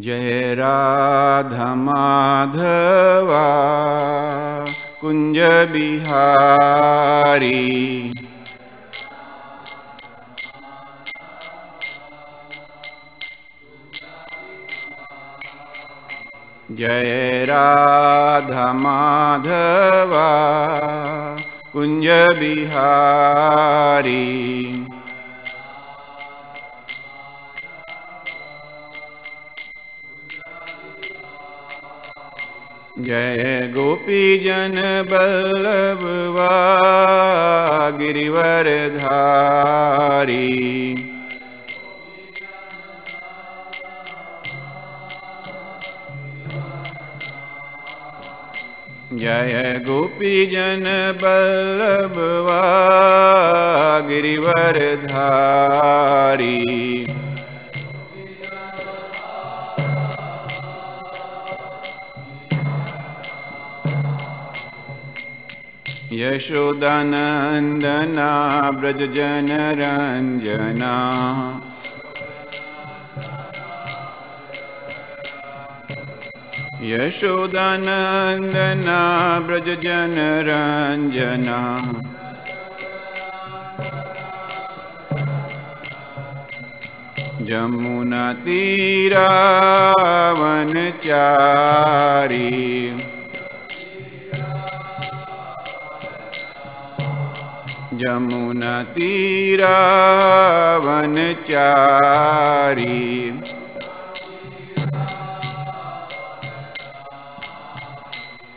जय राधा माधवा कुंज बिहारी। जय राधा माधवा कुंज बिहारी। जय गोपी जन बल्लभवा गिरिवरधारी। जय गोपी जन बल्लभवा गिरिवरधारी। यशोदानंदना ब्रज जन रंजना। यशोदानंदना ब्रज जन रंजना। जमुना तीरा वनचारी। जमुना तीरा वनचारी।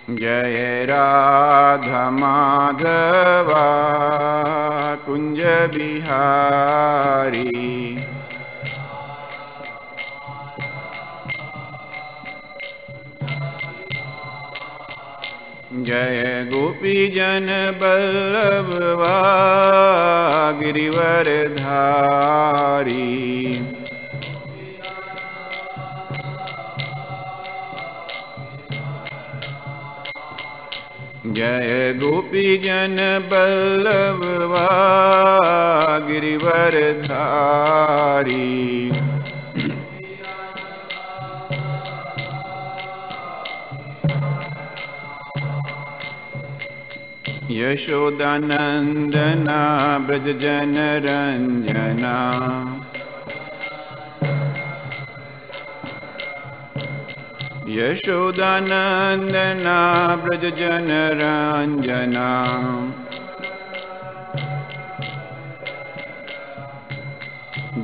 जय राधा माधवा कुंज बिहारी। जय गोपी जन बल्लभवा गिरिवरधारी। जय गोपी जन बल्लभवा गिरिवरधारी। यशोदानंदना ब्रज जन रंजना। यशोदानंदना ब्रज जन रंजना।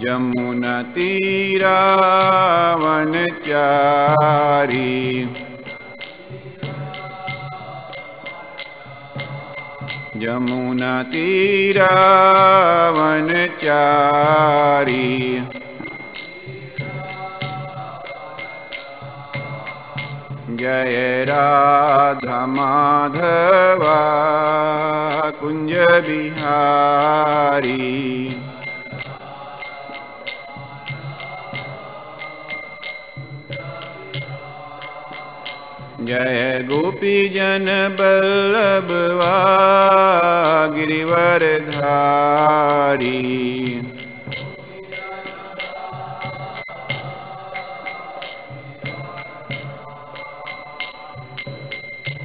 जमुना तीरा वनचारी। जमुना तीरा वनचारी। जय राधा माधवा कुंज बिहारी। जय गोपी जन बल्लभवा गिरिवरधारी।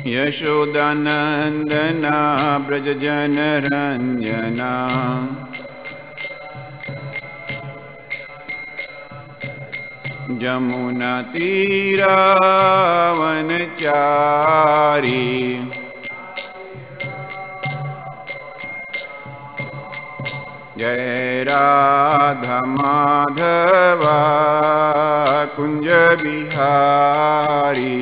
यशोदानंदना ब्रज जन रंजना। जमुना तीरा वनचारी। जय राधा माधवा कुंज बिहारी।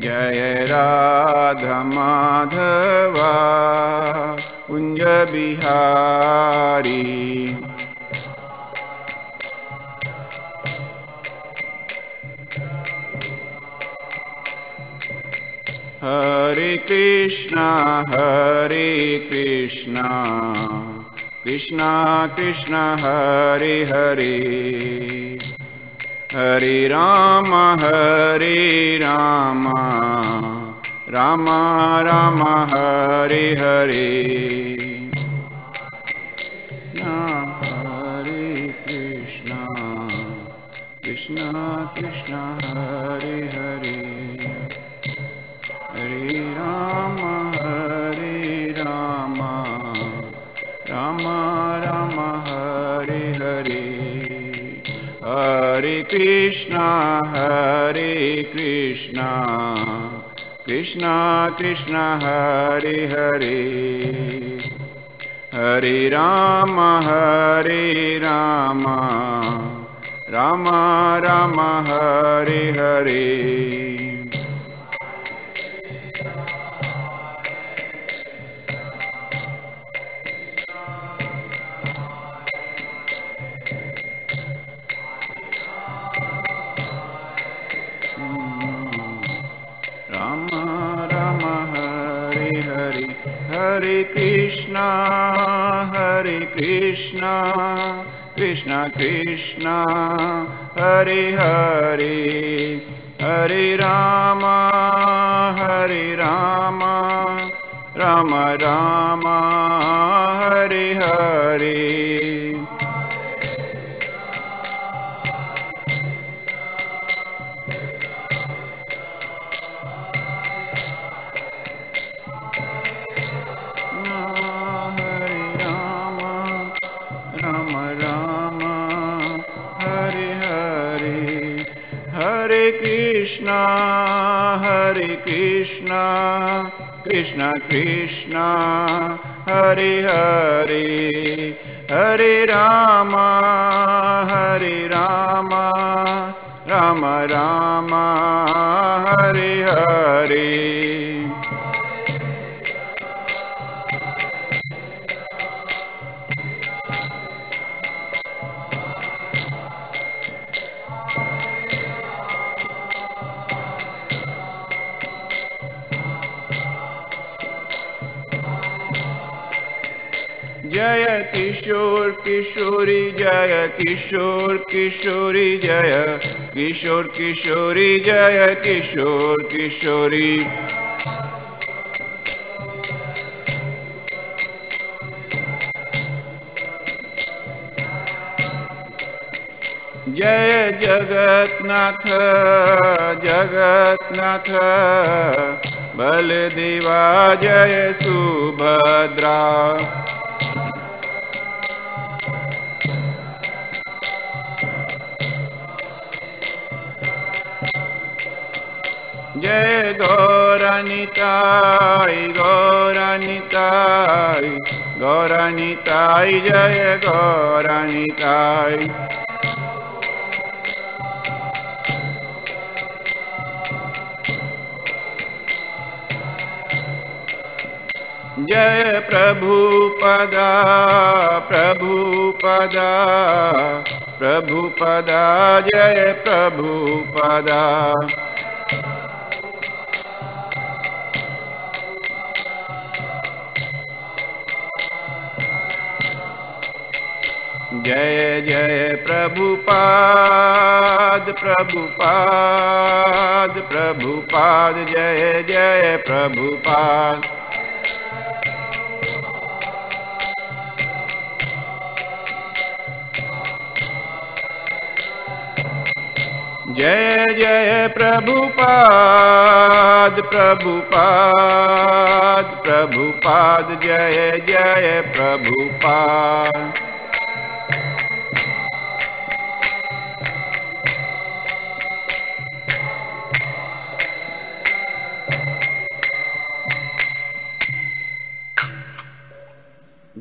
जय राधा माधवा कुंज बिहारी। हरे कृष्णा कृष्णा कृष्णा हरे हरे। हरे Ram Ram Ram Hare Hare. Hare Krishna, Krishna Krishna, Hare Hare, Hare Rama, Rama Rama, Hare Hare. Hare Krishna, Krishna Krishna, Hare Hare, Hare Rama, Rama Rama, Hare Hare. Krishna Krishna, Hare Hare, Hare Rama, Rama Rama, Hare Hare. Jaya Kishore Kishori, Jaya Kishore Kishori, Jaya Kishore Kishori, Jaya Kishore Kishori. Jaya Jagatnath, Baladeva, Jaya Subhadra. Jai Gauranitai, Jai Gauranitai. Jai Prabhupada, Jai Prabhupada. Jai Jai Prabhupada, Jai Jai Prabhupada. Jai Jai Prabhupada, Jai Jai Prabhupada.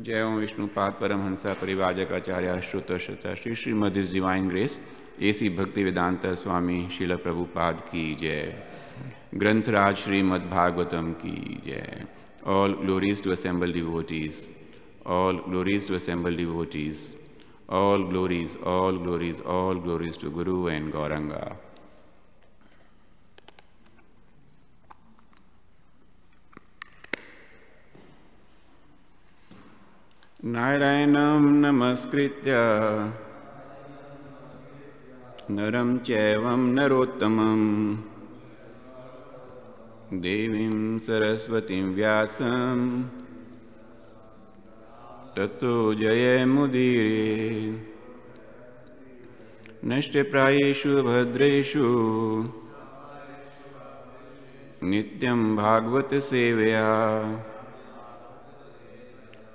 जय ओम विष्णुपाद परमहंसा परिवाजक आचार्य श्रुत श्री श्रीमद इस divine grace AC भक्ति वेदांत स्वामी श्रील प्रभुपाद की जय। ग्रंथराज श्रीमद् भागवतम की जय। All glories to assembled devotees, all glories to assembled devotees, all glories to Guru and Gauranga. Narayanam namaskritya naram chaivam narottamam devim saraswatim vyasam tato jayamudire nashteprayeshu bhadreshu nityam bhagavata sevaya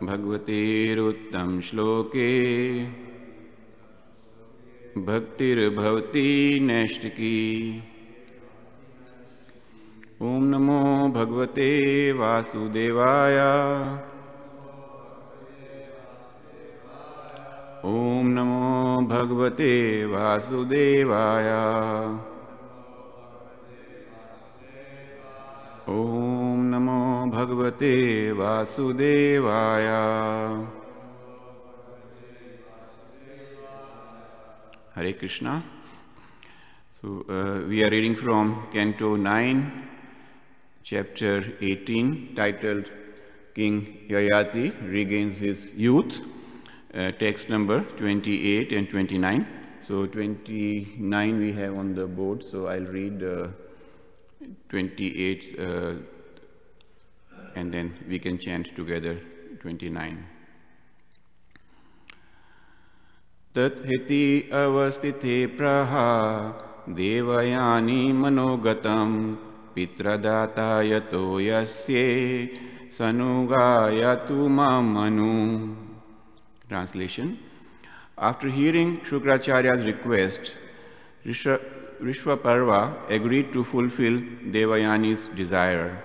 भगवतेरुत्तम श्लोके भक्तिर्भवती नैष्टिकी। ओम नमो भगवते वासुदेवाय। ओम नमो भगवते वासुदेवाय। ओम नमो भगवते वासुदेवाय। Hare Krishna. So we are reading from Canto 9, Chapter 18, titled King Yayati Regains His Youth, text number 28 and 29. So 29 we have on the board, so I'll read 28 and then we can chant together 29. Tat heti avastite praha devayani manogatam pitradata yato yasye sanugayatu mamanu. Translation. After hearing Shukracharya's request, Vishwaparva agreed to fulfill Devayani's desire,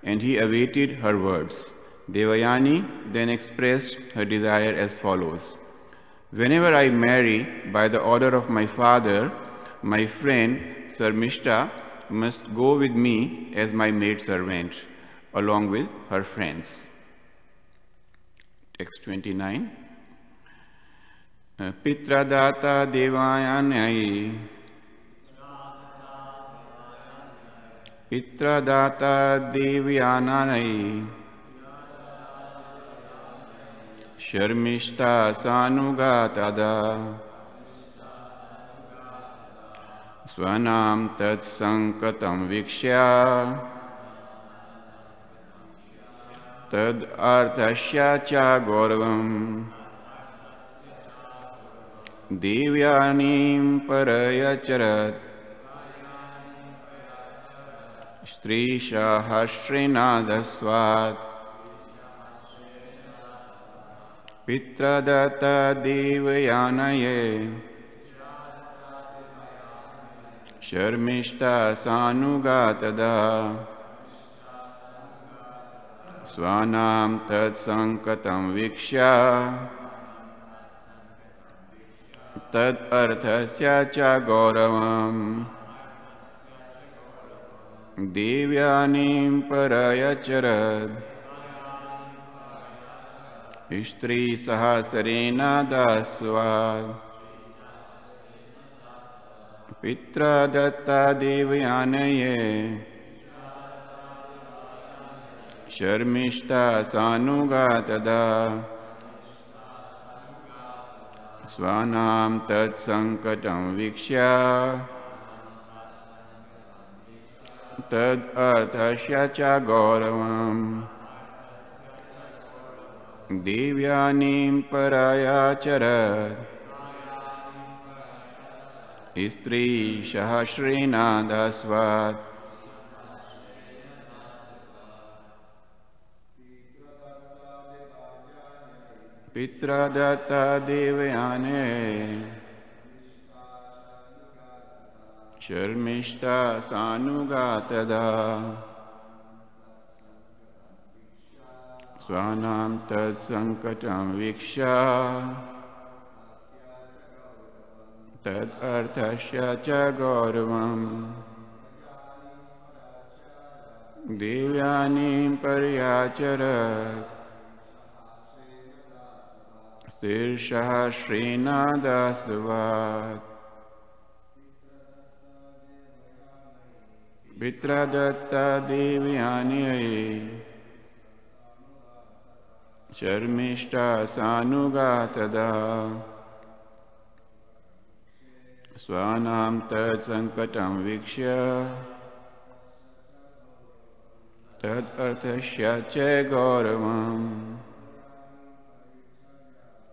and he awaited her words. Devayani then expressed her desire as follows. Whenever I marry by the order of my father, my friend Sarmishta must go with me as my maidservant, along with her friends. Text 29. Pitradata Devayanai. Pitradata Devyanai. Sharmishta Sanugatada. Swanam Tat Sankatam Vikshya. Tad Arthasya Cha Gauravam. Devyanim Parayacharat. Strisha Hashrinadasvat. Pitradata Devayanaye. Sharmishta Sanugatada. Swanam Tat Sankatam Vikshya. Tad Arthasya Cha Gauravam. Devyanim Parayacharat. Istri Sahasarena Dasvad. Pitradata Devayanaye. Sharmishta Sanugatada. Swanam Tat Sankatam Vikshya. Tad Arthasya Cha Gauravam. Devyanim Parayacharat. Istri Sahasrena Dasvat. Pitradata Devayane. Sharmishta Sanugatada. Swanam Tad Sankatam Vikshya. Tad Arthasya Cha Gauravam. Devyanim Paryacharat. Stirsha Srinadasvat. Pitradata Devyani. Sharmishta Sanugatada. Swanam Tad Sankatam Vikshya. Tad Arthasya Cha Gauravam.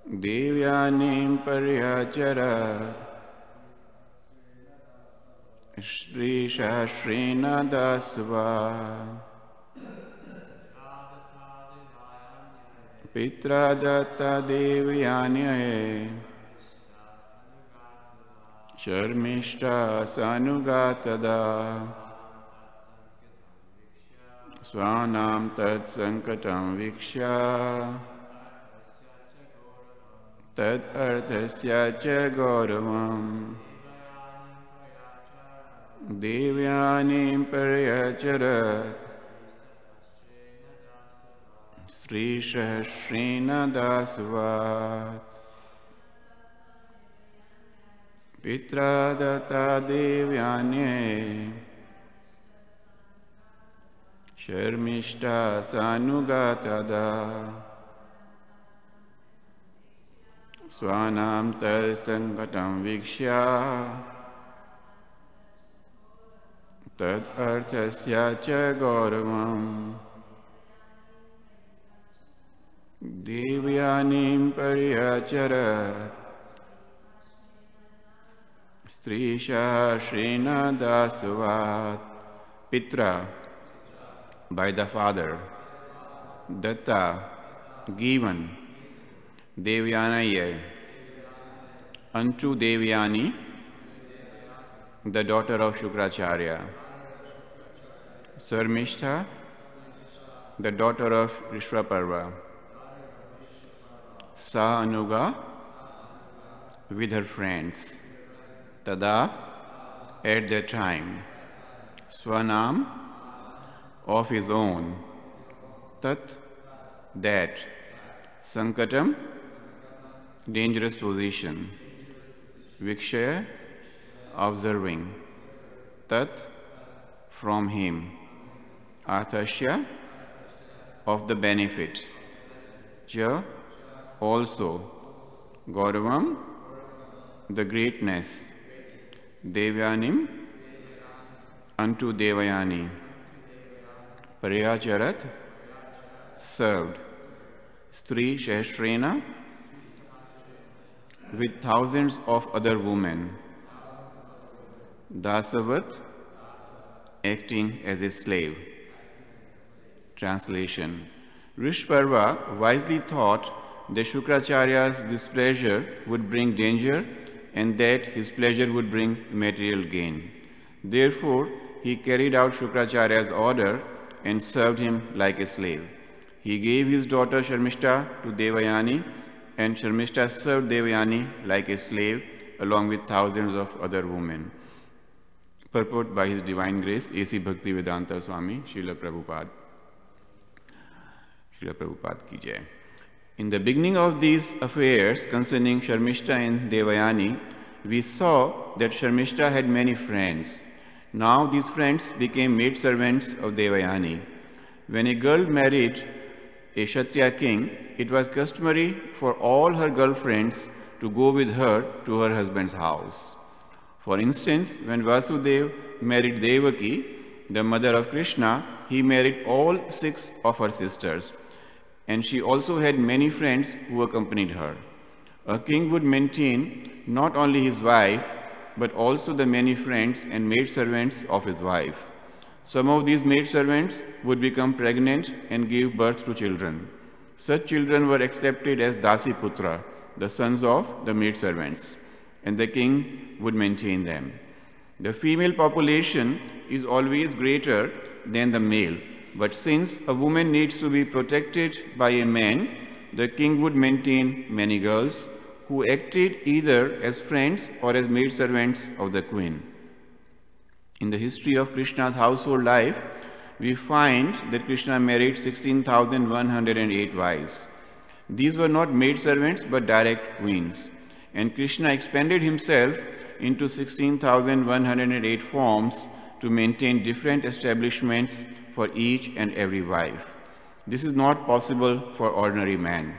Devyanim Paryacharat. Shri Sahasrena Dasvat. Pitradata Devyani. Sharmishta sanugatada Swanam tat sankatam viksha Tad arthasya cha gauravam Devyanim paryacharat Sri Sahasrina Dasvat Pitra Data Devyanye Sharmishta Sanugatada Swanam Tal Sankatam Vikshya Tad Arthasya Cha Gauravam Devyanim Paryacharat Strisha Shrina Dasvat Pitra, by the father, Datta, given, Devyanaya, unto Devyani, the daughter of Shukracharya, Sarmishtha, the daughter of Rishvaparva, Sa Anuga, with her friends, Tada, at that time, Swanam, of his own, Tat, that, Sankatam, dangerous position, Vikshaya, observing, Tat, from him, Arthasya, of the benefit, Ja, also, Gauravam, the greatness, Devyanim, unto Devayani, Paryacharat, served, Stri Sahasrena, with thousands of other women, Dasavat, acting as a slave. Translation. Rishparva wisely thought that Shukracharya's displeasure would bring danger and that his pleasure would bring material gain. Therefore, he carried out Shukracharya's order and served him like a slave. He gave his daughter Sharmishta to Devayani, and Sharmishta served Devayani like a slave along with thousands of other women. Purport by His Divine Grace, A.C. Bhaktivedanta Swami, Srila Prabhupada. Srila Prabhupada ki jai. In the beginning of these affairs concerning Sharmishta and Devayani, we saw that Sharmishta had many friends. Now these friends became maidservants of Devayani. When a girl married a Kshatriya king, it was customary for all her girlfriends to go with her to her husband's house. For instance, when Vasudeva married Devaki, the mother of Krishna, he married all 6 of her sisters, and she also had many friends who accompanied her. A king would maintain not only his wife, but also the many friends and maidservants of his wife. Some of these maidservants would become pregnant and give birth to children. Such children were accepted as Dasi Putra, the sons of the maidservants, and the king would maintain them. The female population is always greater than the male, but since a woman needs to be protected by a man, the king would maintain many girls who acted either as friends or as maidservants of the queen. In the history of Krishna's household life, we find that Krishna married 16,108 wives. These were not maidservants but direct queens, and Krishna expanded himself into 16,108 forms to maintain different establishments for each and every wife. This is not possible for ordinary man.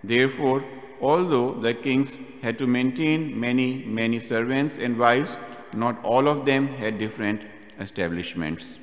Therefore, although the kings had to maintain many servants and wives, not all of them had different establishments.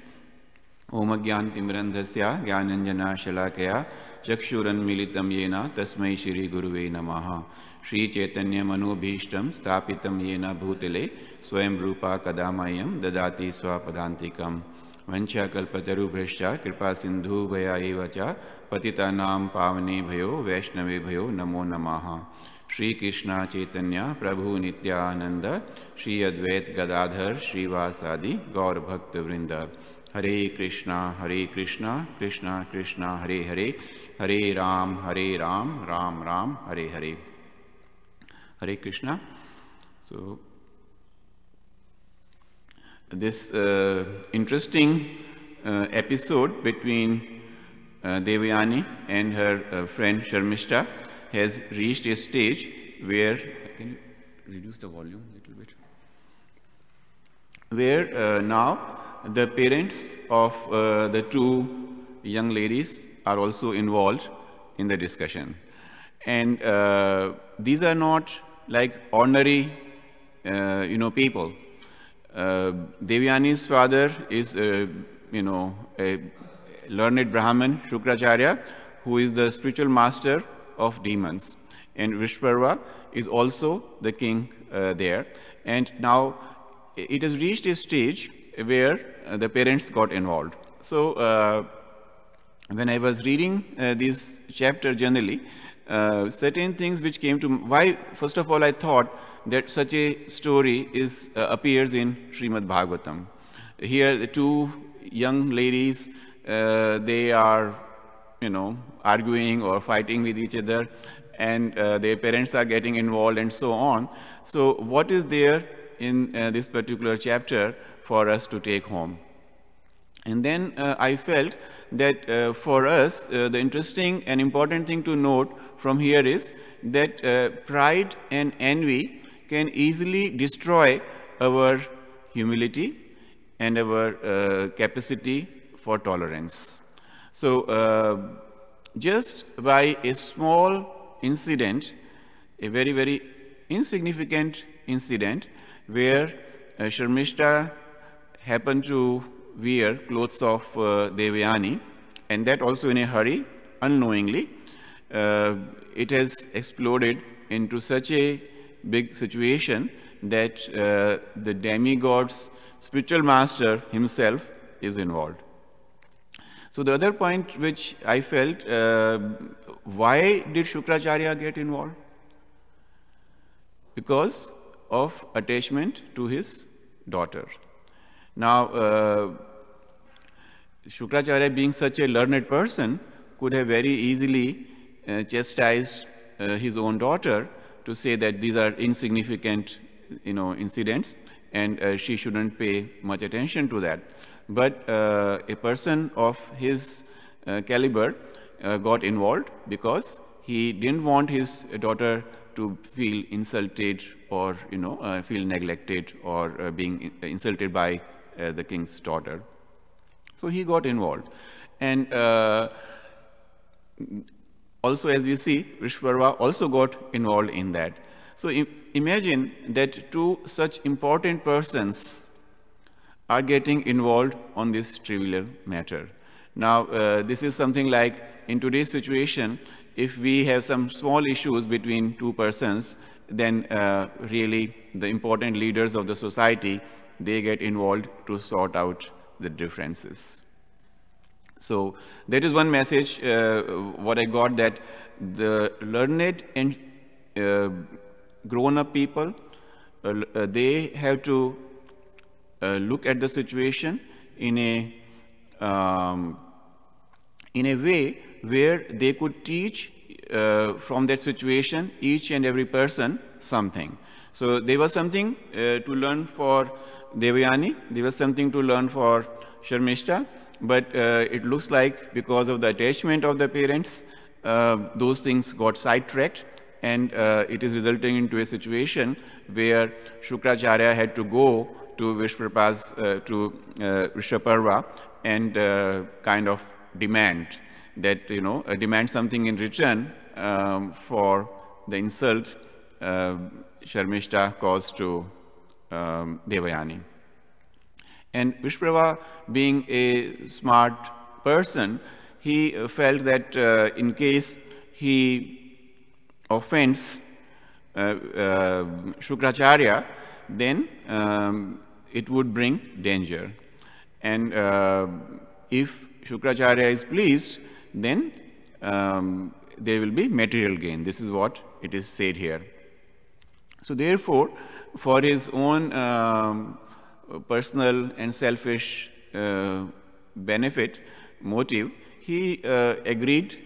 Om Agyantimrandhasya Gyananjana Shalakaya Chakshuran Militam Yena Tasmai Shri Guruve Namaha Shri Chaitanya Manobhishtam Stapitam Yena Bhutale Swayam Rupa Kadamayam Dadati Swapadantikam Vancha Kalpatarubhashcha Kripa Sindhu Bhaya Evacha Patitanam Pavane Bhayo Vaishnave Bhayo Namo Namaha Shri Krishna Chaitanya Prabhu Nityananda Shri Advait Gadadhar Srivasadi Gaur Bhakta Vrinda. Hare Krishna, Krishna Krishna, Hare Hare, Hare Ram, Ram Ram, Hare Hare. Hare Krishna. So, this interesting episode between Devayani and her friend Sharmishta has reached a stage where, can you reduce the volume a little bit? Where now the parents of the two young ladies are also involved in the discussion. And these are not like ordinary, people. Devyani's father is, a learned Brahmin, Shukracharya, who is the spiritual master of demons. And Vishparva is also the king there. And now it has reached a stage where the parents got involved. So when I was reading this chapter generally, certain things which came to why, first of all, I thought that such a story appears in Srimad Bhagavatam. Here, the two young ladies, they are, arguing or fighting with each other, and their parents are getting involved and so on. So what is there in this particular chapter for us to take home? And then I felt that for us, the interesting and important thing to note from here is that pride and envy can easily destroy our humility and our capacity for tolerance. So just by a small incident, a very, very insignificant incident where Sharmishta happened to wear clothes of Devayani, and that also in a hurry, unknowingly, it has exploded into such a big situation that the demigod's spiritual master himself is involved. So the other point which I felt, why did Shukracharya get involved? Because of attachment to his daughter. Now, Shukracharya, being such a learned person, could have very easily chastised his own daughter to say that these are insignificant, incidents, and she shouldn't pay much attention to that. But a person of his caliber got involved because he didn't want his daughter to feel insulted or feel neglected or being insulted by the king's daughter. So he got involved. And also, as we see, Vishparva also got involved in that. So imagine that two such important persons are getting involved on this trivial matter. Now, this is something like, in today's situation, if we have some small issues between two persons, then really the important leaders of the society, they get involved to sort out the differences. So that is one message, what I got, that the learned and grown-up people, they have to look at the situation in a way where they could teach from that situation each and every person something. So there was something to learn for Devayani, there was something to learn for Sharmishta, but it looks like because of the attachment of the parents, those things got sidetracked, and it is resulting into a situation where Shukracharya had to go to Vishparva and kind of demand that, demand something in return for the insult Sharmishta caused to Devayani. And Vishparva, being a smart person, he felt that in case he offends Shukracharya, then it would bring danger. And if Shukracharya is pleased, then there will be material gain. This is what it is said here. So therefore, for his own personal and selfish benefit motive, he agreed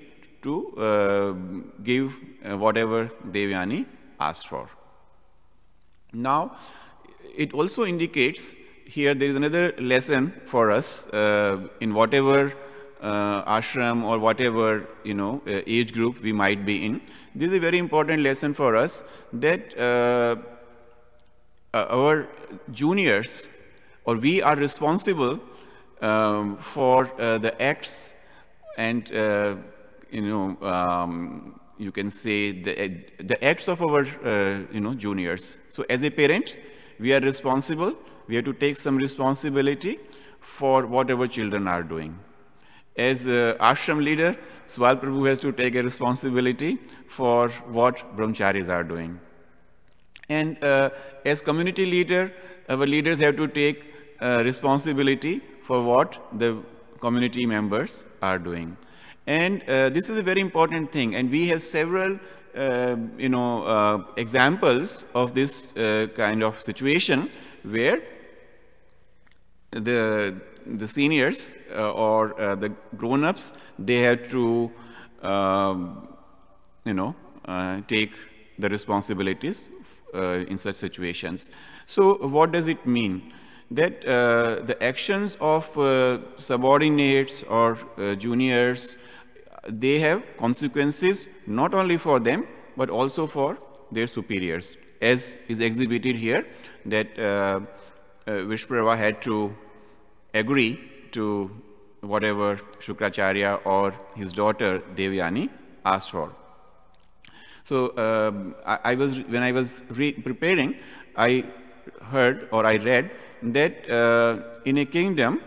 to give whatever Devyani asked for. Now, it also indicates here there is another lesson for us in whatever ashram or whatever age group we might be in. This is a very important lesson for us that our juniors, or we are responsible for the acts and you can say the acts of our juniors. So as a parent, we are responsible. We have to take some responsibility for what our children are doing. As ashram leader, Swal Prabhu has to take a responsibility for what brahmacharis are doing. And as community leader, our leaders have to take responsibility for what the community members are doing. And this is a very important thing. And we have several examples of this kind of situation where the seniors or the grown-ups, they have to take the responsibilities in such situations. So what does it mean? That the actions of subordinates or juniors, they have consequences not only for them but also for their superiors, as is exhibited here, that Vishprava had to agree to whatever Shukracharya or his daughter Devyani asked for. So when I was preparing, I heard or I read that in a kingdom,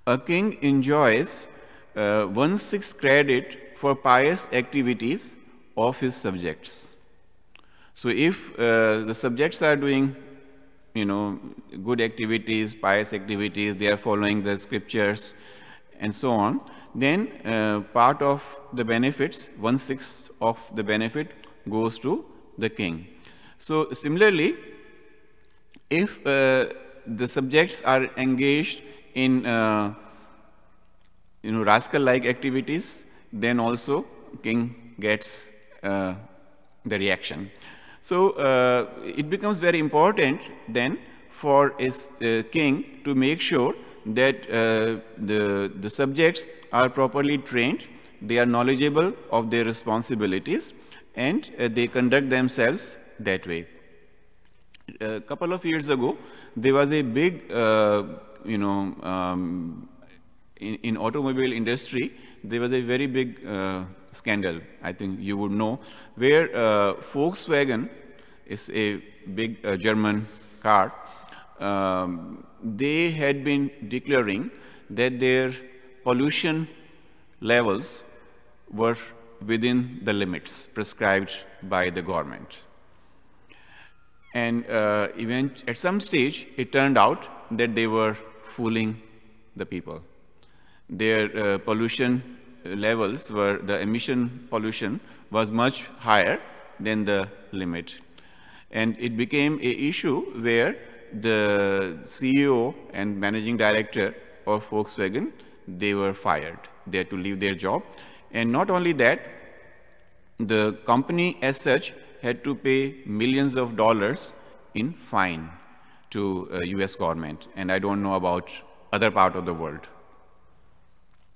a king enjoys 1/6 credit for pious activities of his subjects. So if the subjects are doing good activities, pious activities, they are following the scriptures and so on, then part of the benefits, 1/6 of the benefit goes to the king. So similarly, if the subjects are engaged in rascal-like activities, then also king gets the reaction. So it becomes very important then for a king to make sure that the subjects are properly trained, they are knowledgeable of their responsibilities, and they conduct themselves that way. A couple of years ago, there was a big, in automobile industry, there was a very big scandal, I think you would know, where Volkswagen is a big German car. They had been declaring that their pollution levels were within the limits prescribed by the government. And at some stage, it turned out that they were fooling the people. Their pollution levels were, the emission pollution was much higher than the limit. And it became an issue where the CEO and managing director of Volkswagen, they were fired. They had to leave their job. And not only that, the company as such had to pay millions of dollars in fine to US government. And I don't know about other part of the world.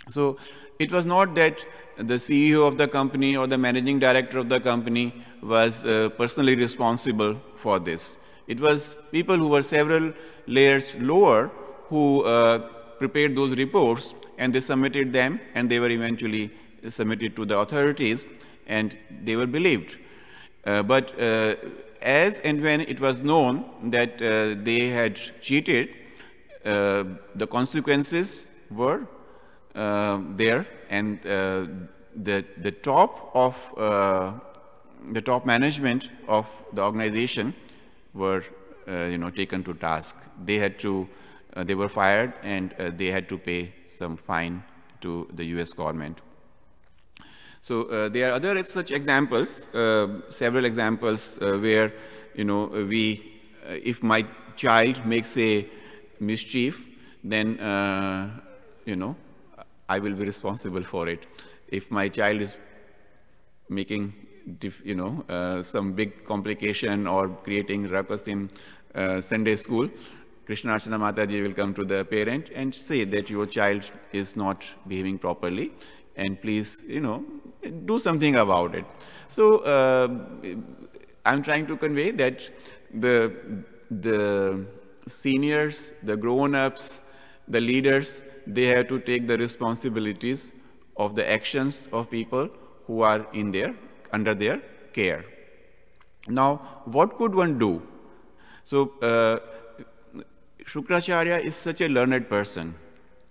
So it was not that the CEO of the company or the managing director of the company was personally responsible for this. It was people who were several layers lower who prepared those reports, and they submitted them, and they were eventually submitted to the authorities, and they were believed. But as and when it was known that they had cheated, the consequences were there, and the top management of the organization were taken to task. They had to they were fired, and they had to pay some fine to the US government. So there are other such examples, several examples where, if my child makes a mischief, then, I will be responsible for it. If my child is making, some big complication or creating ruckus in Sunday school, Krishna Archana Mataji will come to the parent and say that your child is not behaving properly, and please, do something about it. So I'm trying to convey that the seniors, the grown-ups, the leaders, they have to take the responsibilities of the actions of people who are under their care. Now, what could one do? So, Shukracharya is such a learned person.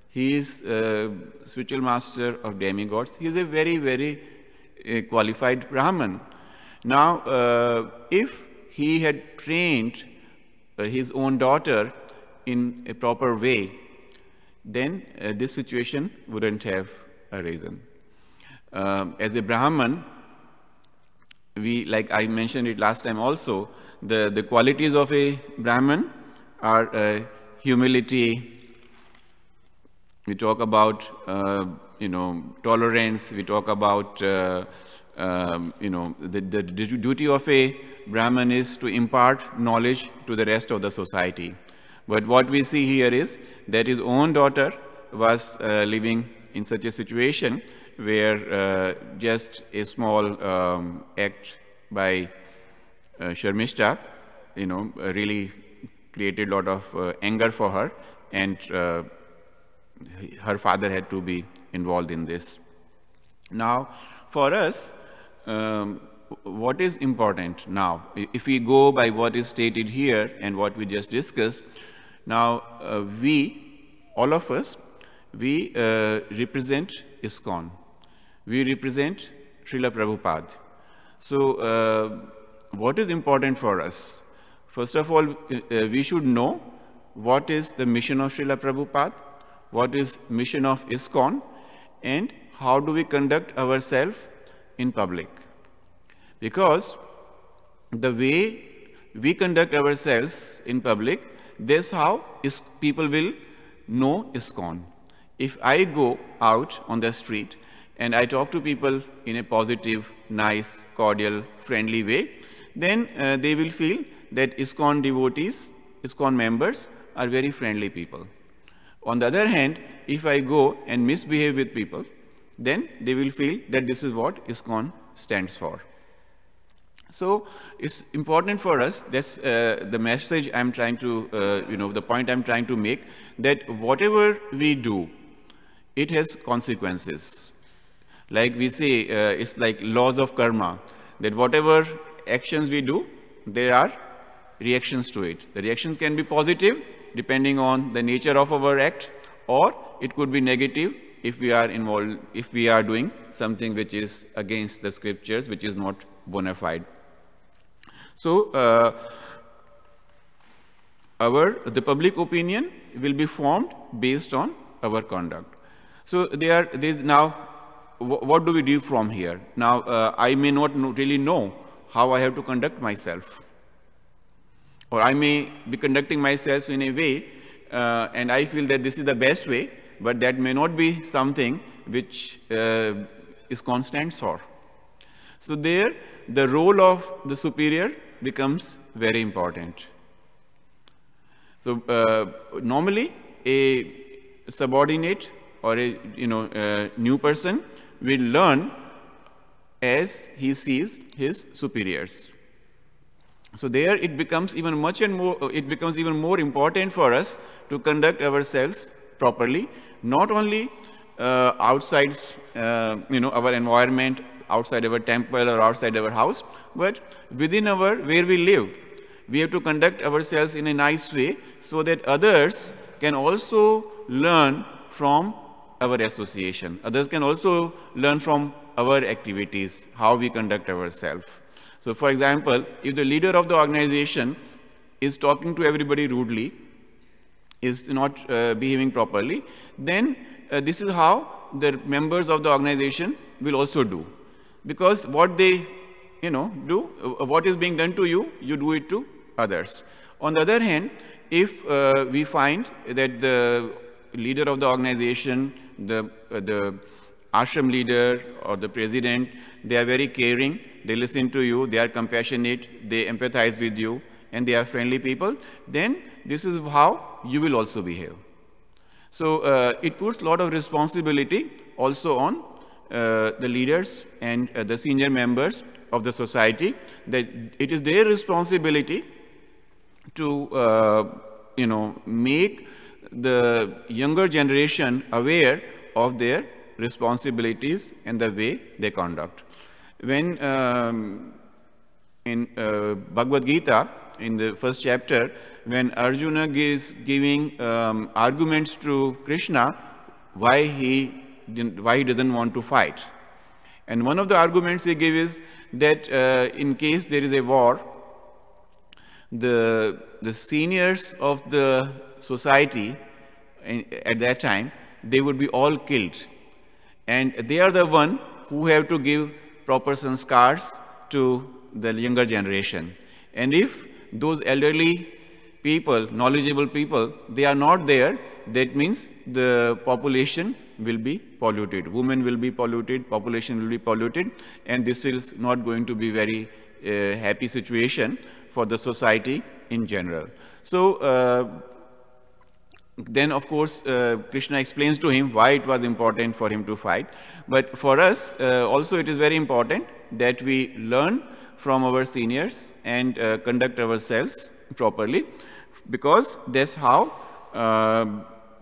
He is spiritual master of demigods. He is a very, very qualified Brahman. Now, if he had trained his own daughter in a proper way, then this situation wouldn't have arisen. As a Brahman, like I mentioned it last time also, the qualities of a Brahman are humility. We talk about, tolerance. We talk about, the duty of a Brahman is to impart knowledge to the rest of the society. But what we see here is that his own daughter was living in such a situation where just a small act by Sharmishta, really created a lot of anger for her, and her father had to be involved in this. Now, for us, what is important now? If we go by what is stated here and what we just discussed, now all of us, we represent ISKCON. We represent Srila Prabhupada. So, what is important for us? First of all, we should know what is the mission of Srila Prabhupada, what is mission of ISKCON, and how do we conduct ourselves in public. Because the way we conduct ourselves in public, that's how people will know ISKCON. If I go out on the street and I talk to people in a positive, nice, cordial, friendly way, then they will feel that ISKCON devotees, ISKCON members are very friendly people. On the other hand, if I go and misbehave with people, then they will feel that this is what ISKCON stands for. So it's important for us, that's the message I'm trying to, the point I'm trying to make, that whatever we do, it has consequences. Like we say, it's like laws of karma, that whatever actions we do, there are reactions to it. The reactions can be positive, depending on the nature of our act, or it could be negative if we are involved, if we are doing something which is against the scriptures, which is not bona fide. So, the public opinion will be formed based on our conduct. So, now, what do we do from here? Now, I may not really know how I have to conduct myself. Or I may be conducting myself in a way, and I feel that this is the best way, but that may not be something which is constant for. So there, the role of the superior becomes very important. So normally, a subordinate or a new person will learn as he sees his superiors. So there it becomes even more important for us to conduct ourselves properly, not only outside our environment, outside our temple or outside our house, but within where we live. We have to conduct ourselves in a nice way so that others can also learn from our association. Others can also learn from our activities, how we conduct ourselves. So for example, if the leader of the organization is talking to everybody rudely, is not behaving properly, then this is how the members of the organization will also do. because what they, do, what is being done to you, you do it to others. On the other hand, if we find that the leader of the organization, the ashram leader or the president, they are very caring, they listen to you, they are compassionate, they empathize with you, and they are friendly people, then this is how you will also behave. So it puts a lot of responsibility also on the leaders and the senior members of the society, that it is their responsibility to make the younger generation aware of their responsibilities and the way they conduct. When in Bhagavad Gita, in the first chapter, when Arjuna is giving arguments to Krishna why he doesn't want to fight. And one of the arguments he gives is that in case there is a war, the seniors of the society at that time, they would be all killed. And they are the one who have to give proper sanskars to the younger generation. And if those elderly people, knowledgeable people, they are not there, that means the population will be polluted. Women will be polluted, population will be polluted, and this is not going to be very happy situation for the society in general. So then of course Krishna explains to him why it was important for him to fight. But for us also it is very important that we learn from our seniors and conduct ourselves properly, because that's how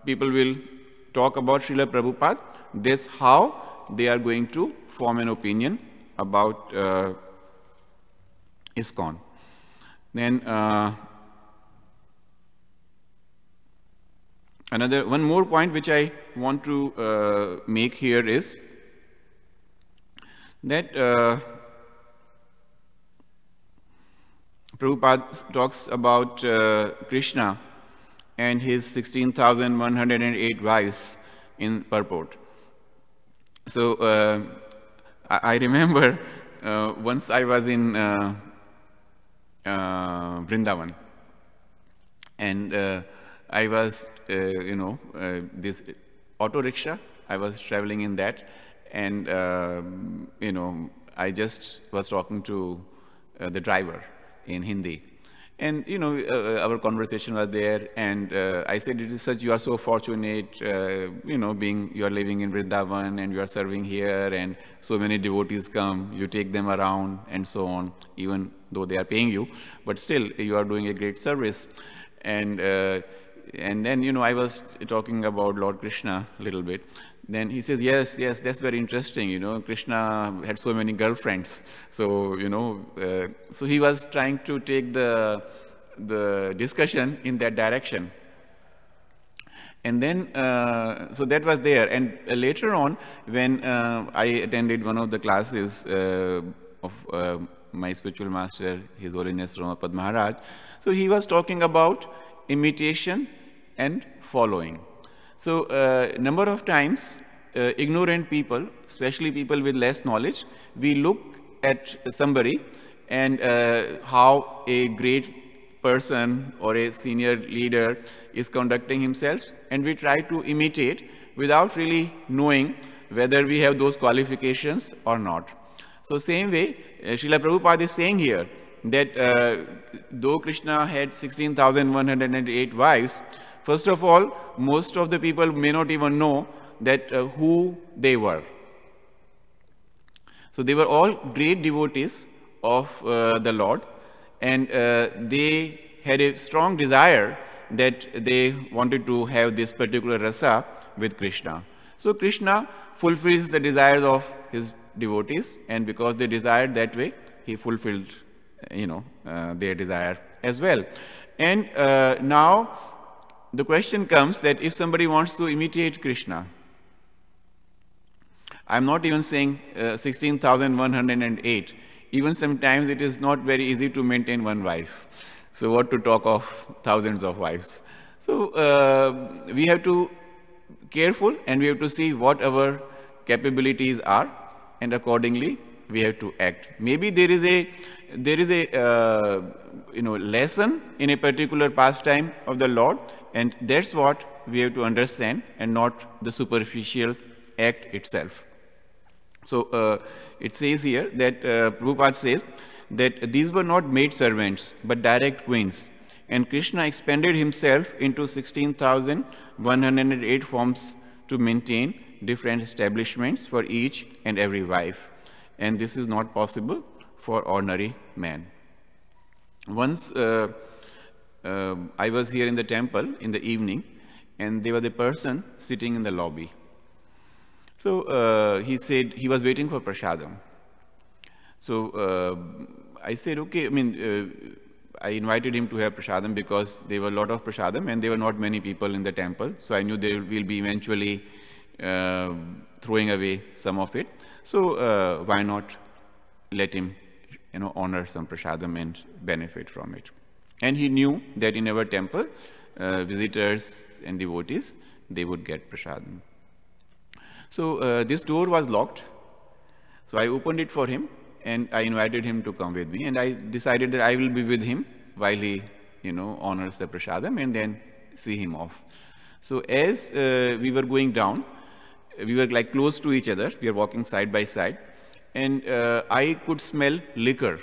people will talk about Srila Prabhupada. That's how they are going to form an opinion about ISKCON. Then one more point which I want to make here is that Prabhupada talks about Krishna and his 16,108 wives in purport. So I remember once I was in Vrindavan, and I was, this auto rickshaw, I was traveling in that, and, I just was talking to the driver in Hindi. And, our conversation was there, and I said, it is such, you are so fortunate, you are living in Vrindavan and you are serving here, and so many devotees come, you take them around and so on, even though they are paying you, but still you are doing a great service. And then, I was talking about Lord Krishna a little bit. Then he says, yes, that's very interesting, Krishna had so many girlfriends. So, so he was trying to take the discussion in that direction. And then, so that was there. And later on, when I attended one of the classes of my spiritual master, His Holiness Ramapad Maharaj, so he was talking about imitation and following. So number of times ignorant people, especially people with less knowledge, we look at somebody and how a great person or a senior leader is conducting himself, and we try to imitate without really knowing whether we have those qualifications or not. So same way, Srila Prabhupada is saying here that though Krishna had 16,108 wives, first of all, most of the people may not even know that who they were. So they were all great devotees of the Lord, and they had a strong desire that they wanted to have this particular rasa with Krishna. So Krishna fulfills the desires of his devotees, and because they desired that way, he fulfilled their desire as well. And now the question comes that if somebody wants to imitate Krishna, I'm not even saying 16,108. Even sometimes it is not very easy to maintain one wife. So what to talk of thousands of wives. So we have to be careful, and we have to see what our capabilities are, and accordingly we have to act. Maybe there is a lesson in a particular pastime of the Lord, and that's what we have to understand, and not the superficial act itself. So it says here that Prabhupada says that these were not maid servants but direct queens, and Krishna expanded himself into 16,108 forms to maintain different establishments for each and every wife, and this is not possible for ordinary man. Once I was here in the temple in the evening, and there was a person sitting in the lobby. So he said he was waiting for prasadam. So I said, okay, I invited him to have prasadam because there were a lot of prasadam and there were not many people in the temple. So I knew there will be eventually throwing away some of it. So why not let him honor some prasadam and benefit from it. And he knew that in our temple, visitors and devotees, they would get prasadam. So this door was locked. So I opened it for him and I invited him to come with me, and I decided that I will be with him while he honors the prasadam and then see him off. So as we were going down, we were like close to each other, we were walking side by side, and I could smell liquor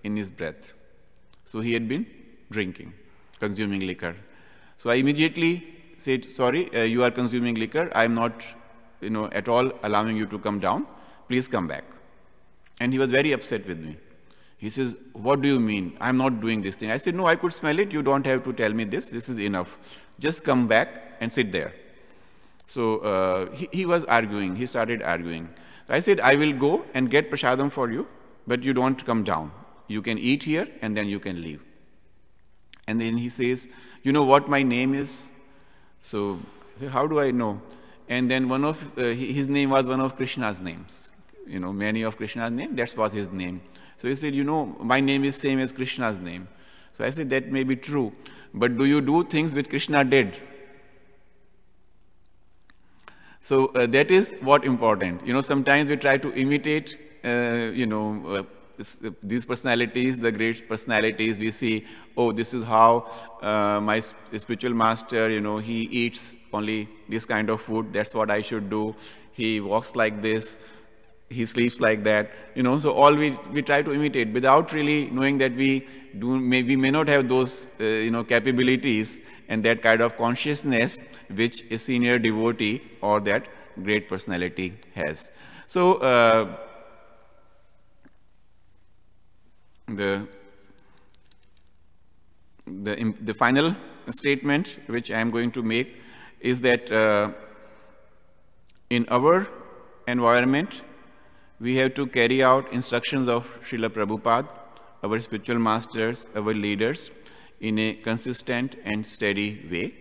in his breath. So he had been drinking, consuming liquor. So I immediately said, sorry, you are consuming liquor, I am not at all allowing you to come down, please come back. And he was very upset with me. He says, what do you mean? I'm not doing this thing. I said, no, I could smell it. You don't have to tell me this. This is enough. Just come back and sit there. So he was arguing. He started arguing. I said, I will go and get prasadam for you, but you don't come down. You can eat here and then you can leave. And then he says, you know what my name is? So I said, how do I know? And then his name was one of Krishna's names. Many of Krishna's name, that was his name. So he said, my name is same as Krishna's name. So I said, that may be true, but do you do things which Krishna did? So that is what important. Sometimes we try to imitate, these personalities, the great personalities. We see, oh, this is how my spiritual master, he eats only this kind of food. That's what I should do. He walks like this. He sleeps like that, so all we try to imitate without really knowing that we may not have those, capabilities and that kind of consciousness which a senior devotee or that great personality has. So the final statement which I am going to make is that in our environment, we have to carry out instructions of Srila Prabhupada, our spiritual masters, our leaders, in a consistent and steady way.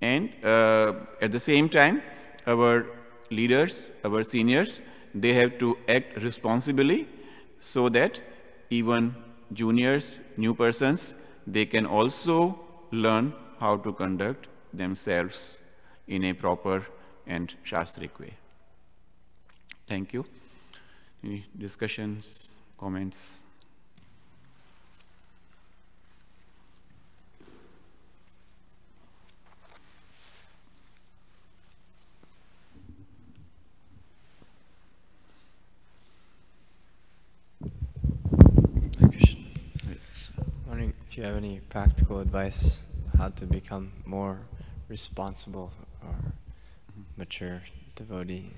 And at the same time, our leaders, our seniors, they have to act responsibly so that even juniors, new persons, they can also learn how to conduct themselves in a proper and shastric way. Thank you. Any discussions, comments? Wondering if you have any practical advice how to become more responsible or mature devotee.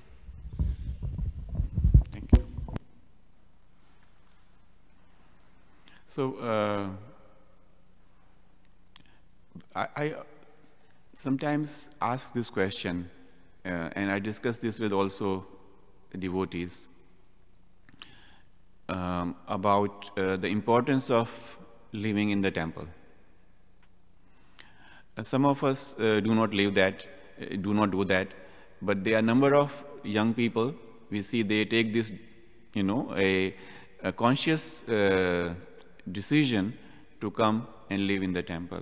Thank you. So I sometimes ask this question, and I discuss this with also devotees, about the importance of living in the temple. Some of us do not do that, but there are a number of young people, we see they take this, a conscious decision to come and live in the temple.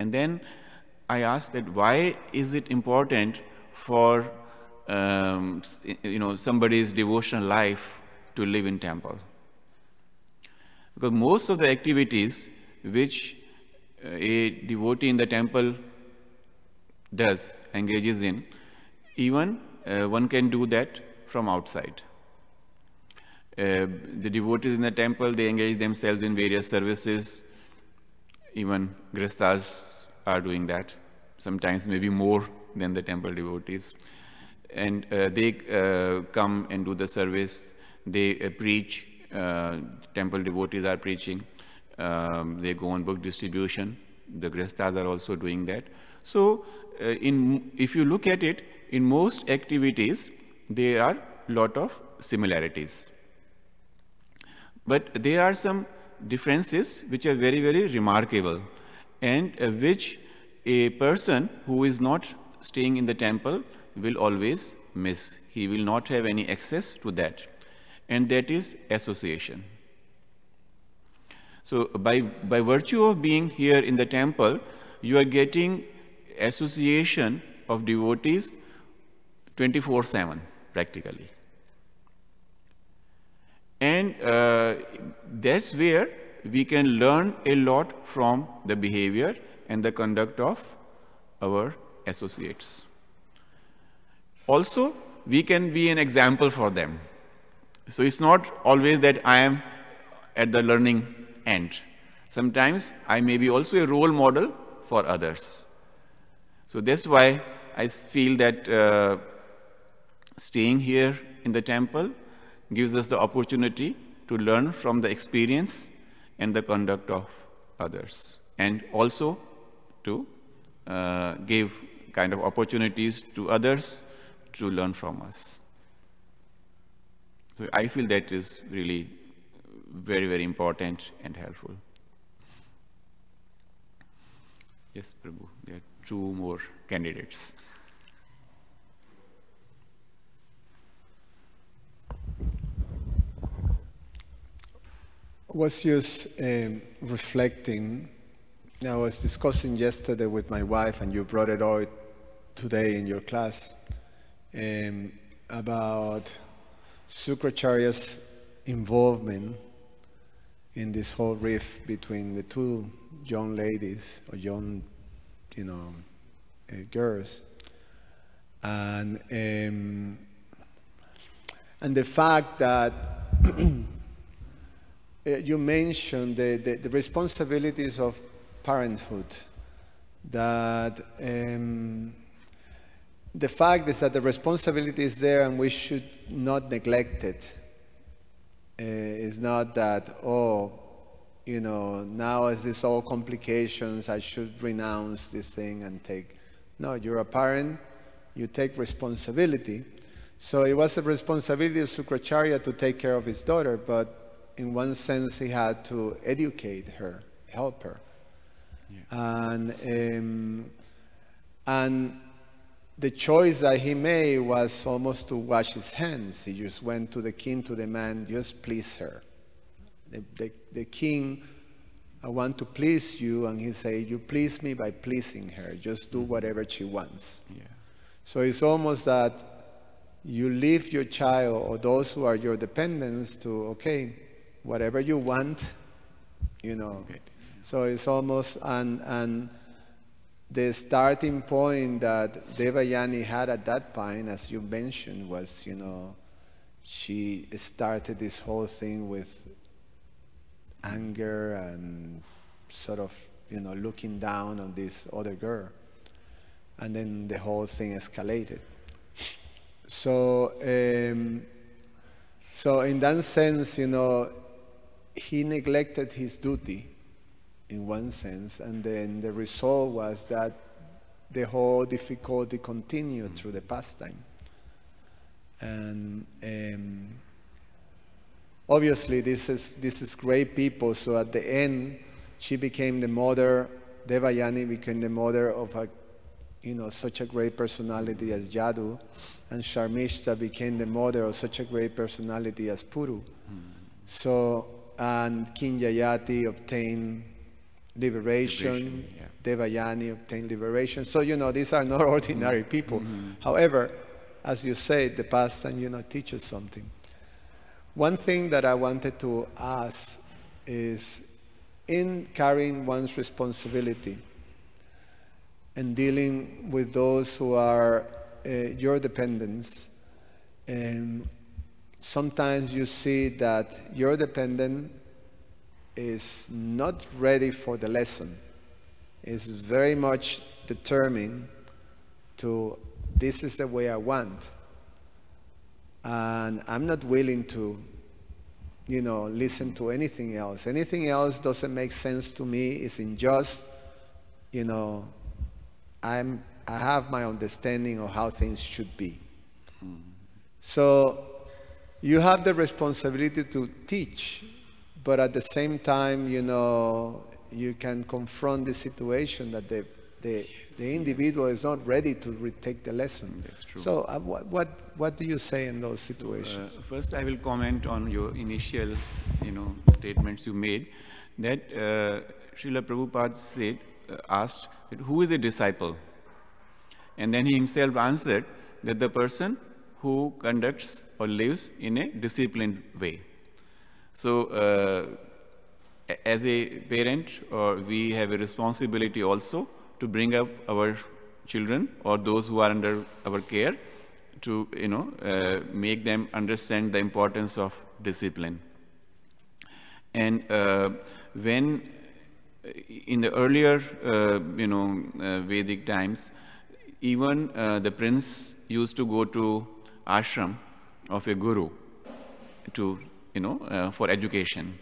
And then I ask that why is it important for somebody's devotional life to live in temple. Because most of the activities which a devotee in the temple engages in, even one can do that from outside. The devotees in the temple, they engage themselves in various services. Even grihasthas are doing that, sometimes maybe more than the temple devotees. And they come and do the service. They preach. Temple devotees are preaching. They go on book distribution. The grihasthas are also doing that. So if you look at it, in most activities, there are a lot of similarities. But there are some differences which are very, very remarkable, and which a person who is not staying in the temple will always miss. He will not have any access to that. And that is association. So by virtue of being here in the temple, you are getting association of devotees 24/7 practically. And that's where we can learn a lot from the behavior and the conduct of our associates. Also, we can be an example for them. So it's not always that I am at the learning end. Sometimes I may be also a role model for others. So that's why I feel that staying here in the temple gives us the opportunity to learn from the experience and the conduct of others, and also to give kind of opportunities to others to learn from us. So I feel that is really very, very important and helpful. Yes, Prabhu, there are 2 more candidates. I was just reflecting. I was discussing yesterday with my wife, and you brought it out today in your class, about Sukracharya's involvement in this whole rift between the 2 young ladies, or young, girls, and the fact that you mentioned the responsibilities of parenthood, that the fact is that the responsibility is there and we should not neglect it. It's not that, now as this all complications, I should renounce this thing and take. No, you're a parent, you take responsibility. So it was a responsibility of Sukracharya to take care of his daughter, but in one sense he had to educate her, help her. Yeah. And the choice that he made was almost to wash his hands. He just went to the king, to the man, just please her. The king, I want to please you, and he said, you please me by pleasing her. Just do whatever she wants. Yeah. So it's almost that you leave your child, or those who are your dependents, to, okay, whatever you want, Okay. So it's almost, and the starting point that Devayani had at that point, as you mentioned, was, she started this whole thing with anger and sort of, looking down on this other girl. And then the whole thing escalated. So, so in that sense, he neglected his duty in one sense, and then the result was that the whole difficulty continued through the pastime. And obviously this is great people, so at the end she became the mother, Devayani became the mother of a, such a great personality as Yadu, and Sharmishta became the mother of such a great personality as Puru. So, and King Yayati obtained liberation, Devayani obtained liberation. So, these are not ordinary people. However, as you say, the past time, teaches something. One thing that I wanted to ask is, in carrying one's responsibility and dealing with those who are your dependents, and sometimes you see that your dependent is not ready for the lesson, is very much determined to, this is the way I want, and I'm not willing to listen to anything else. Anything else doesn't make sense to me, it's unjust. I have my understanding of how things should be. So you have the responsibility to teach, but at the same time, you can confront the situation that the individual is not ready to retake the lesson. That's true. So what do you say in those situations? First, I will comment on your initial, statements you made. That Srila Prabhupada asked that who is a disciple, and then he himself answered that the person who conducts or lives in a disciplined way. So, as a parent, we have a responsibility also to bring up our children or those who are under our care to, make them understand the importance of discipline. And when in the earlier, Vedic times, even the prince used to go to ashram of a guru to, for education.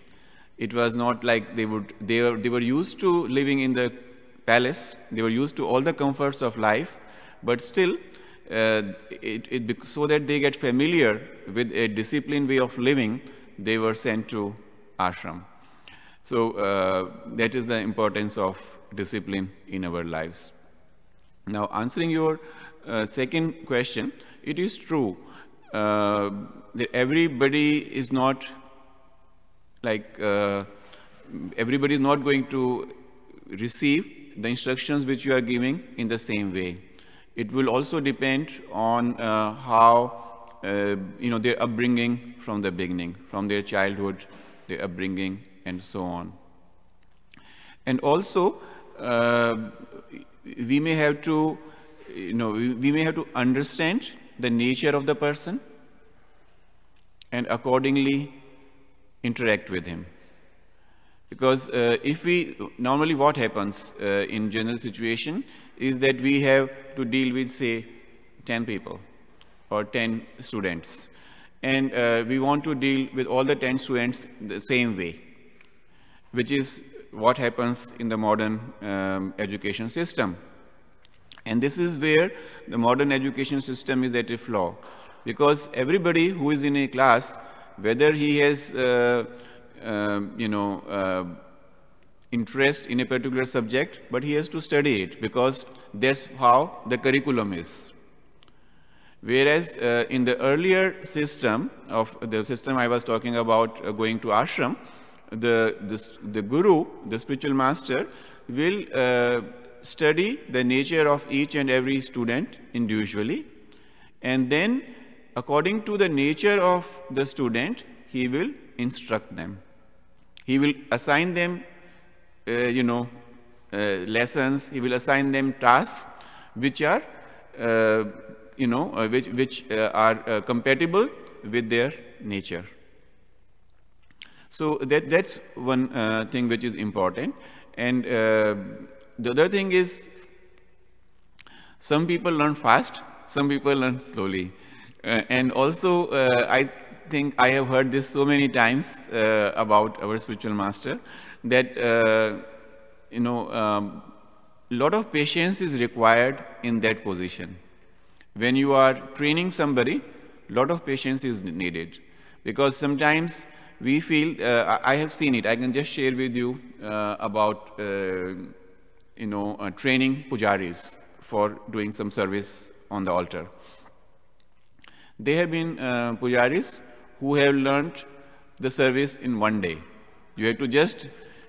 It was not like they were used to living in the palace, they were used to all the comforts of life, but still, so that they get familiar with a disciplined way of living, they were sent to ashram. So that is the importance of discipline in our lives. Now, answering your second question, it is true that everybody is not like everybody is not going to receive the instructions which you are giving in the same way. It will also depend on how their upbringing from the beginning, from their childhood, their upbringing, and so on. And also, we may have to, understand the nature of the person and accordingly interact with him. Because if we, normally what happens in general situation is that we have to deal with, say, 10 people or 10 students. And we want to deal with all the 10 students the same way, which is what happens in the modern education system. And this is where the modern education system is at a flaw. Because everybody who is in a class, whether he has interest in a particular subject, but he has to study it because that's how the curriculum is. Whereas in the earlier system of the system I was talking about, going to ashram, the guru, the spiritual master, will study the nature of each and every student individually, and then according to the nature of the student, he will instruct them. He will assign them, lessons. He will assign them tasks which are, which are compatible with their nature. So that's one thing which is important. And the other thing is, some people learn fast, some people learn slowly. And also, I think I have heard this so many times about our spiritual master, that lot of patience is required in that position. When you are training somebody, lot of patience is needed, because sometimes we feel, I have seen it, I can just share with you about training pujaris for doing some service on the altar. There have been pujaris who have learned the service in one day. You have to just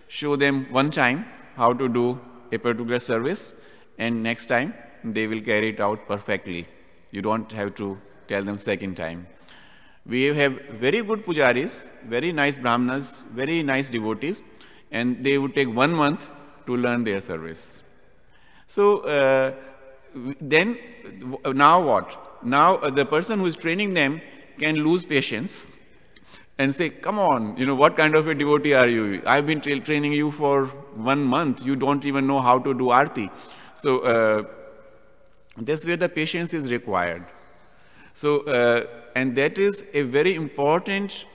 show them one time how to do a particular service, and next time they will carry it out perfectly. You don't have to tell them second time. We have very good pujaris, very nice brahmanas, very nice devotees, and they would take 1 month to learn their service. So then, now what? Now the person who is training them can lose patience and say, come on, what kind of a devotee are you? I've been training you for 1 month. You don't even know how to do arti. So that's where the patience is required. So, and that is a very important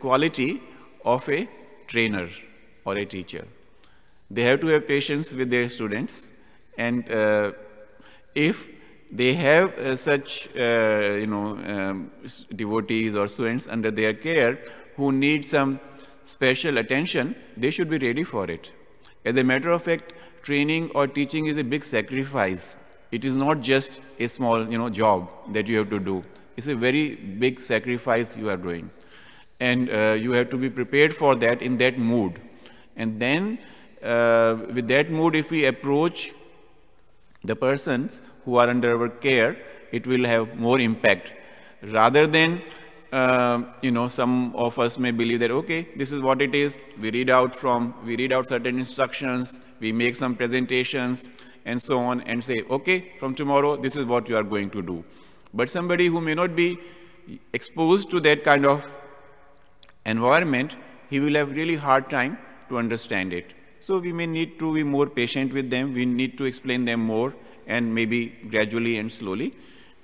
quality of a trainer or a teacher. They have to have patience with their students, and if they have such devotees or students under their care who need some special attention, they should be ready for it. As a matter of fact, training or teaching is a big sacrifice. It is not just a small job that you have to do. It's a very big sacrifice you are doing. And you have to be prepared for that in that mood. And then with that mood, if we approach the persons who are under our care, it will have more impact. Rather than, some of us may believe that, okay, this is what it is. We read out certain instructions, we make some presentations, and so on, and say, okay, from tomorrow, this is what you are going to do. But somebody who may not be exposed to that kind of environment, he will have really hard time to understand it. So we may need to be more patient with them. We need to explain them more, and maybe gradually and slowly,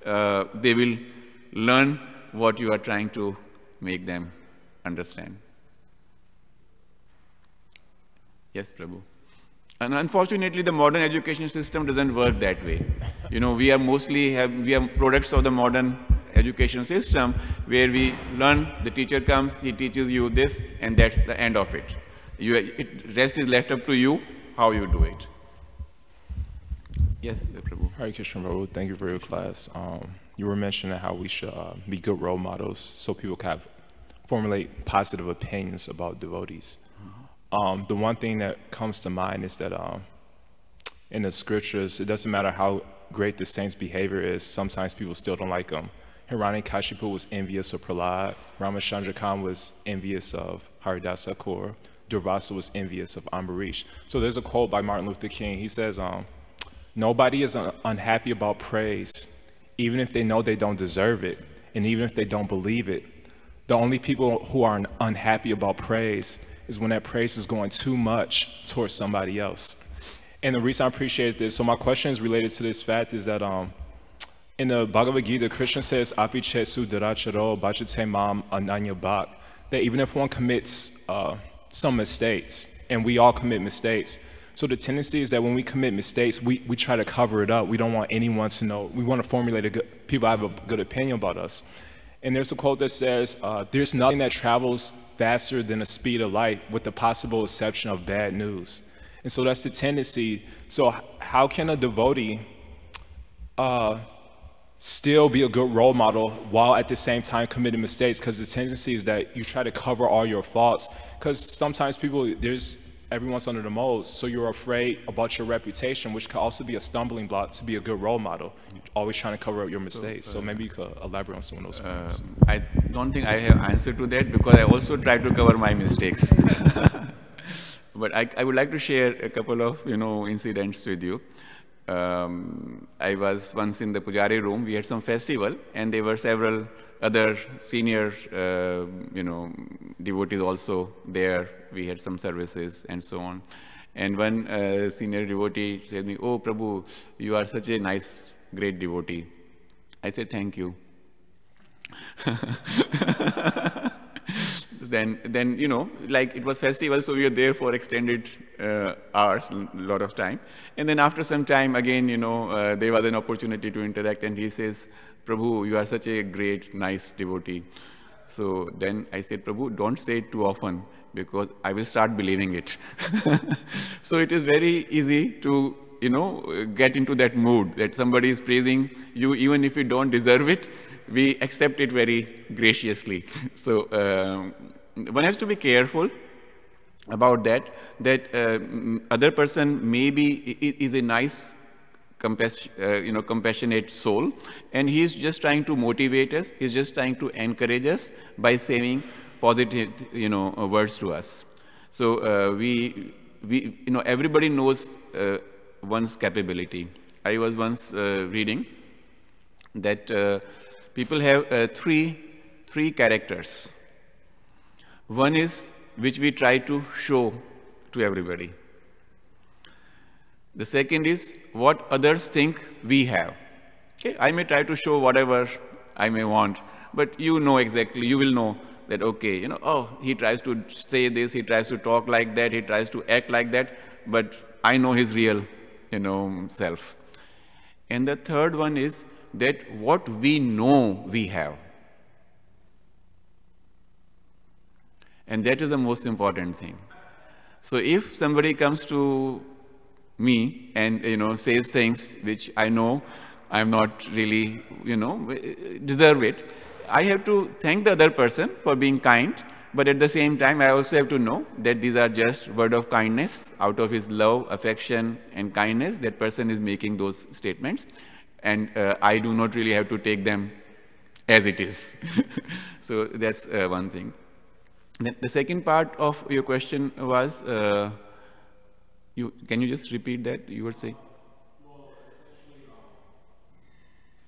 they will learn what you are trying to make them understand. Yes, Prabhu. And unfortunately, the modern education system doesn't work that way. We are we are products of the modern education system, where we learn, the teacher comes, he teaches you this, and that's the end of it. Rest is left up to you, how you do it. Yes, Prabhu. Hare Krishna, Prabhu. Thank you for your class. You were mentioning how we should be good role models so people can formulate positive opinions about devotees. The one thing that comes to mind is that in the scriptures, it doesn't matter how great the saint's behavior is, sometimes people still don't like him. Hiranyakashipu was envious of Prahlad, Ramachandra was envious of Haridas Thakur, Durvasa was envious of Ambarish. So there's a quote by Martin Luther King. He says, nobody is unhappy about praise, even if they know they don't deserve it, and even if they don't believe it. The only people who are unhappy about praise is when that praise is going too much towards somebody else. And the reason I appreciate this, so my question is related to this fact, is that in the Bhagavad Gita, Krishna says, Api chesu daracharo bhajate mam ananya bhak, that even if one commits some mistakes, and we all commit mistakes, so the tendency is that when we commit mistakes, we try to cover it up. We don't want anyone to know. We want to formulate people have a good opinion about us. And there's a quote that says, there's nothing that travels faster than the speed of light, with the possible exception of bad news. And so that's the tendency. So how can a devotee still be a good role model while at the same time committing mistakes? Because the tendency is that you try to cover all your faults. Because sometimes everyone's under the mold, so you're afraid about your reputation, which could also be a stumbling block to be a good role model. You're always trying to cover up your mistakes. So maybe you could elaborate on some of those points. I don't think I have answer to that, because I also try to cover my mistakes. But I would like to share a couple of incidents with you. I was once in the Pujari room. We had some festival, and there were several other senior devotees also there. We had some services and so on. And one senior devotee said to me, "Oh, Prabhu, you are such a nice, great devotee." I said, "Thank you." Then like it was festival, so we were there for extended hours, a lot of time. And then after some time, again, there was an opportunity to interact, and he says, "Prabhu, you are such a great, nice devotee." So then I said, "Prabhu, don't say it too often, because I will start believing it." So it is very easy to, get into that mood that somebody is praising you, even if you don't deserve it. We accept it very graciously. So one has to be careful about that other person maybe is a nice compassionate soul, and he's just trying to motivate us. He's just trying to encourage us by saying positive, words to us. So everybody knows one's capability. I was once reading that people have three characters. One is which we try to show to everybody. The second is what others think we have. Okay? I may try to show whatever I may want, but you will know that, okay, he tries to say this, he tries to talk like that, he tries to act like that, but I know his real, self. And the third one is that what we know we have. And that is the most important thing. So if somebody comes to me and says things which I know I'm not really deserve it, I have to thank the other person for being kind, but at the same time I also have to know that these are just word of kindness. Out of his love, affection and kindness, that person is making those statements, and I do not really have to take them as it is. So that's one thing. Then the second part of your question was, can you just repeat that? You were saying? Well, essentially,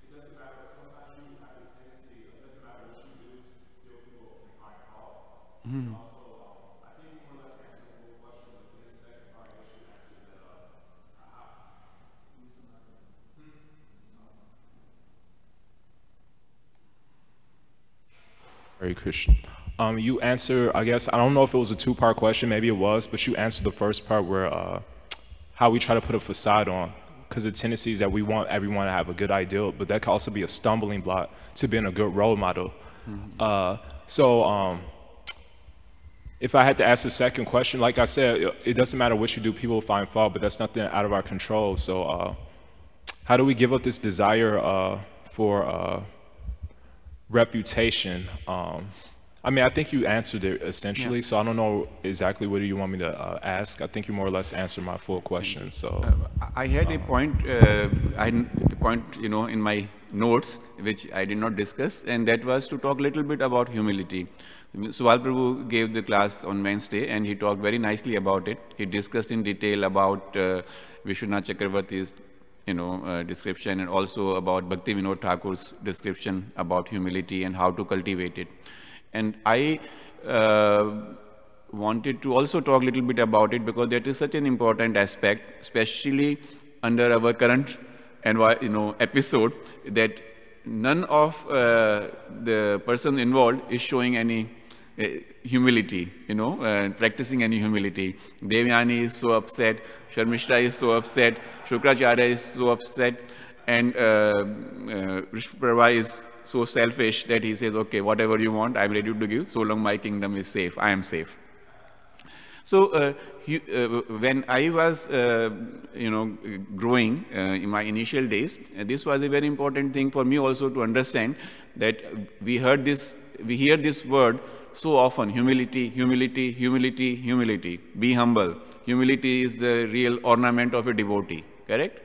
it doesn't matter. Sometimes you have a tendency, it doesn't matter what you do, still people can find fault. Also, I think more or less answer the whole question, but then the second part, I guess you answered that, Hare Krishna. You answer, I guess, I don't know if it was a two-part question, maybe it was, but you answered the first part where how we try to put a facade on, because the tendency is that we want everyone to have a good ideal, but that can also be a stumbling block to being a good role model. So if I had to ask the second question, like I said, it doesn't matter what you do, people will find fault, but that's nothing out of our control. So how do we give up this desire for reputation? I mean, I think you answered it essentially, so I don't know exactly what you want me to ask. I think you more or less answered my full question. So I had a point, in my notes, which I did not discuss, and that was to talk a little bit about humility. Swal Prabhu gave the class on Wednesday, and he talked very nicely about it. He discussed in detail about Vishwanath Chakravarti's description, and also about Bhakti Vinod Thakur's description about humility and how to cultivate it. And I wanted to also talk a little bit about it because that is such an important aspect, especially under our current episode, that none of the person involved is showing any humility, practicing any humility. Devyani is so upset, Sharmishra is so upset, Shukracharya is so upset, and Rishprabha is so selfish that he says, okay, whatever you want, I'm ready to give, so long my kingdom is safe, I am safe. So when I was, growing in my initial days, this was a very important thing for me also to understand that we hear this word so often, humility, humility, humility, humility, be humble. Humility is the real ornament of a devotee, correct?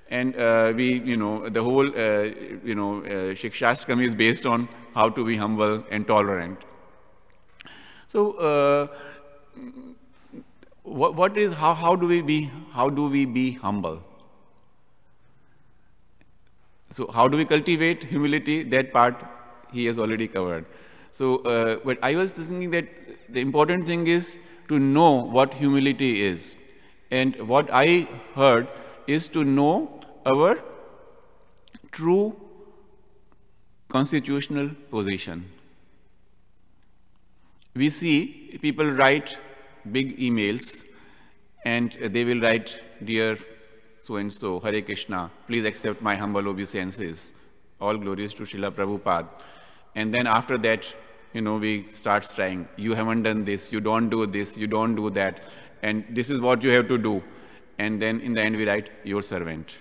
And the whole, Shikshashtakam is based on how to be humble and tolerant. So, how do we be humble? So, how do we cultivate humility? That part he has already covered. So, but I was thinking that the important thing is to know what humility is, and what I heard is to know our true constitutional position. We see people write big emails and they will write, dear so-and-so, Hare Krishna, please accept my humble obeisances. All glories to Srila Prabhupada. And then after that, we start trying, you haven't done this, you don't do this, you don't do that, and this is what you have to do. And then in the end we write, your servant.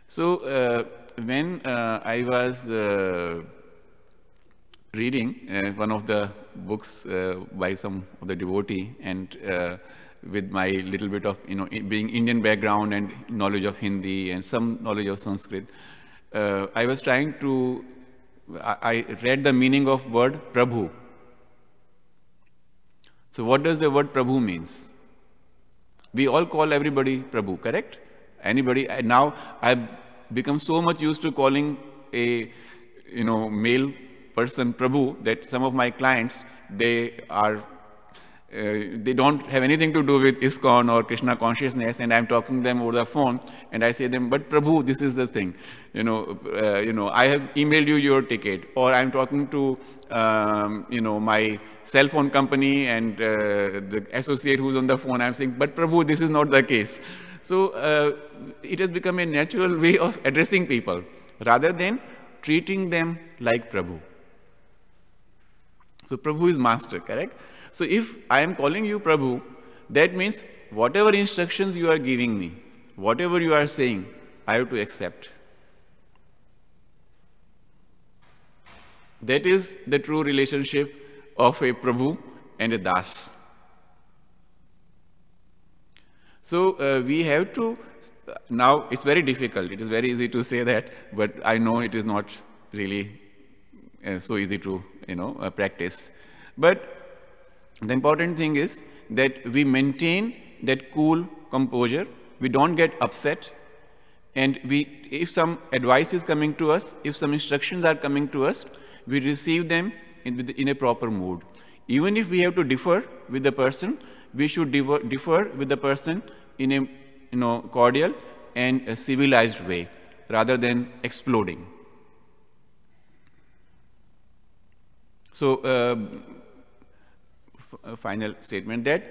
So when I was reading one of the books by some of the devotee, and with my little bit of, being Indian background and knowledge of Hindi and some knowledge of Sanskrit, I was trying to, I read the meaning of word Prabhu. So what does the word Prabhu means? We all call everybody Prabhu, correct? Anybody, and now I've become so much used to calling a, male person Prabhu that some of my clients, they don't have anything to do with ISKCON or Krishna consciousness, and I'm talking to them over the phone, and I say to them, but Prabhu, this is the thing. I have emailed you your ticket, or I'm talking to, my cell phone company and the associate who's on the phone, I'm saying, but Prabhu, this is not the case. So it has become a natural way of addressing people, rather than treating them like Prabhu. So Prabhu is master, correct? So if I am calling you Prabhu, that means whatever instructions you are giving me, whatever you are saying, I have to accept. That is the true relationship of a Prabhu and a Das. So we have to, now it's very difficult, it is very easy to say that, but I know it is not really so easy to, practice. But the important thing is that we maintain that cool composure, we don't get upset, and if some advice is coming to us, if some instructions are coming to us, we receive them in a proper mood. Even if we have to differ with the person, we should differ with the person in a cordial and a civilized way, rather than exploding. So, a final statement that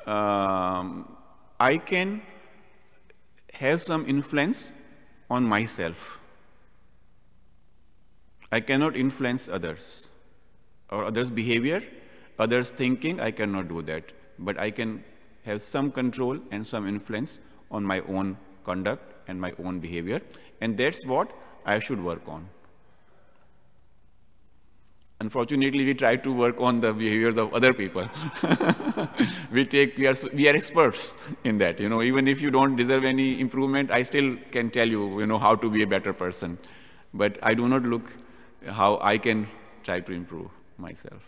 I can have some influence on myself. I cannot influence others or others' behavior, others' thinking. I cannot do that. But I can have some control and some influence on my own conduct and my own behavior. And that's what I should work on. Unfortunately, we try to work on the behaviors of other people. we are experts in that. Even if you don't deserve any improvement, I still can tell you, how to be a better person. But I do not look how I can try to improve myself.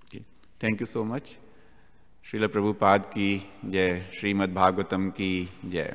Okay. Thank you so much. Srila Prabhupada ki jai, Srimad Bhagavatam ki jai.